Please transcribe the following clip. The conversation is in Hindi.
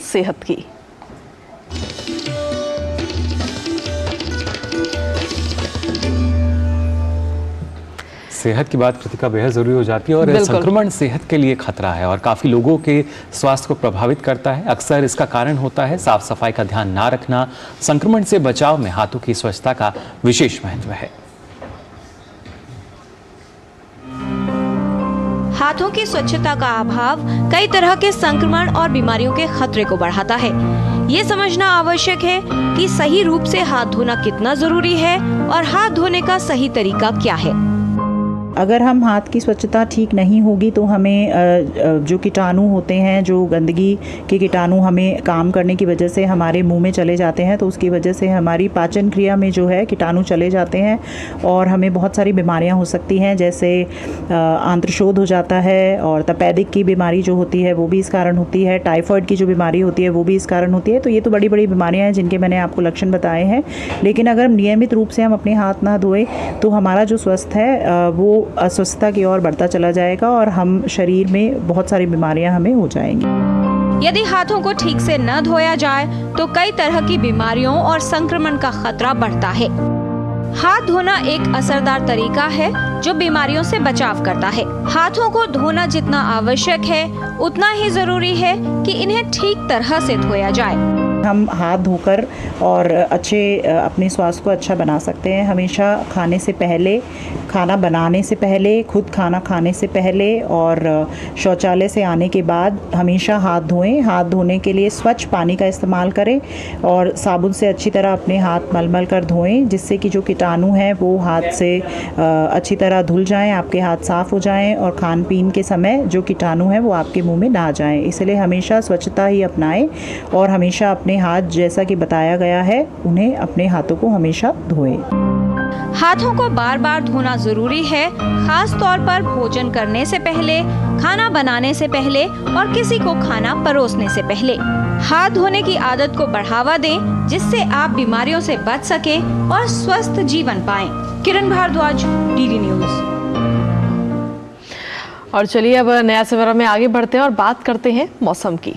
सेहत की। सेहत की बात कृतिका बेहद ज़रूरी हो जाती है और संक्रमण सेहत के लिए खतरा है और काफ़ी लोगों के स्वास्थ्य को प्रभावित करता है। अक्सर इसका कारण होता है साफ सफाई का ध्यान ना रखना। संक्रमण से बचाव में हाथों की स्वच्छता का विशेष महत्व है। हाथों की स्वच्छता का अभाव कई तरह के संक्रमण और बीमारियों के खतरे को बढ़ाता है। ये समझना आवश्यक है कि सही रूप से हाथ धोना कितना जरूरी है और हाथ धोने का सही तरीका क्या है। अगर हम हाथ की स्वच्छता ठीक नहीं होगी तो हमें जो कीटाणु होते हैं, जो गंदगी के कीटाणु हमें काम करने की वजह से हमारे मुंह में चले जाते हैं, तो उसकी वजह से हमारी पाचन क्रिया में जो है कीटाणु चले जाते हैं और हमें बहुत सारी बीमारियां हो सकती हैं, जैसे आंत्रशोथ हो जाता है और तपेदिक की बीमारी जो होती है वो भी इस कारण होती है, टाइफाइड की जो बीमारी होती है वो भी इस कारण होती है। तो ये तो बड़ी बड़ी बीमारियाँ हैं जिनके मैंने आपको लक्षण बताए हैं। लेकिन अगर हम नियमित रूप से हम अपने हाथ ना धोएं तो हमारा जो स्वास्थ्य है वो अस्वस्थता की ओर बढ़ता चला जाएगा और हम शरीर में बहुत सारी बीमारियां हमें हो जाएंगी। यदि हाथों को ठीक से न धोया जाए तो कई तरह की बीमारियों और संक्रमण का खतरा बढ़ता है। हाथ धोना एक असरदार तरीका है जो बीमारियों से बचाव करता है। हाथों को धोना जितना आवश्यक है उतना ही जरूरी है कि इन्हें ठीक तरह से धोया जाए। हम हाथ धोकर और अपने स्वास्थ्य को अच्छा बना सकते हैं। हमेशा खाने से पहले, खाना बनाने से पहले, खुद खाना खाने से पहले और शौचालय से आने के बाद हमेशा हाथ धोएं। हाथ धोने के लिए स्वच्छ पानी का इस्तेमाल करें और साबुन से अच्छी तरह अपने हाथ मल कर धोएं, जिससे कि जो कीटाणु हैं वो हाथ से अच्छी तरह धुल जाएं, आपके हाथ साफ़ हो जाएं और खान पीन के समय जो कीटाणु हैं वो आपके मुंह में ना जाएं। इसलिए हमेशा स्वच्छता ही अपनाएं और हमेशा अपने हाथ, जैसा कि बताया गया है, उन्हें अपने हाथों को हमेशा धोएं। हाथों को बार बार धोना जरूरी है, खास तौर पर भोजन करने से पहले, खाना बनाने से पहले और किसी को खाना परोसने से पहले। हाथ धोने की आदत को बढ़ावा दें जिससे आप बीमारियों से बच सके और स्वस्थ जीवन पाएं। किरण भारद्वाज, डीडी न्यूज। और चलिए अब नया सवेरा में आगे बढ़ते हैं और बात करते हैं मौसम की।